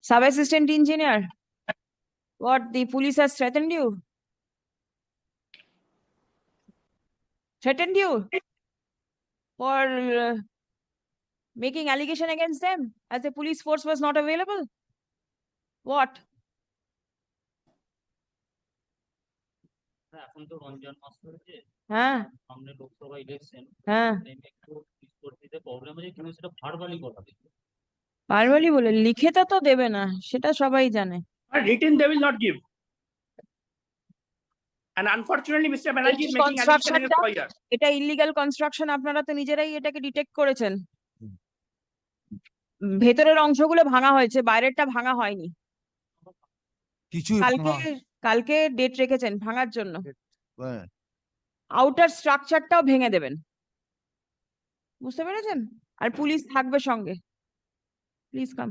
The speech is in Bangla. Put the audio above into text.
Sub assistant engineer. What, the police has threatened you? Threatened you for making allegation against them as the police force was not available? What? এখন তো রমজান মাস চলছে, হ্যাঁ সামনে লোকসভা ইলেকশন, হ্যাঁ একটু পরিস্থিতিতে প্রবলেম আছে, কিন্তু সেটা ভার্বালি কথা দিচ্ছে। পারবালি বলে লিখে তো দেবে না, সেটা সবাই জানে। Written they will not give. And unfortunately, Mr. Banerjee is making allegation Construction against lawyer. এটা ইলিগাল কনস্ট্রাকশন, আপনারা তো নিজেরাই এটাকে ডিটেক্ট করেছেন। ভেতরের অংশগুলো ভাঙা হয়েছে, বাইরেরটা ভাঙা হয়নি। কিছু কালকে কালকে ডেট রেখেছেন ভাঙার জন্য, আউটার স্ট্রাকচারটাও ভেঙে দেবেন, বুঝতে পেরেছেন? আর পুলিশ থাকবে সঙ্গে। প্লিজ কাম।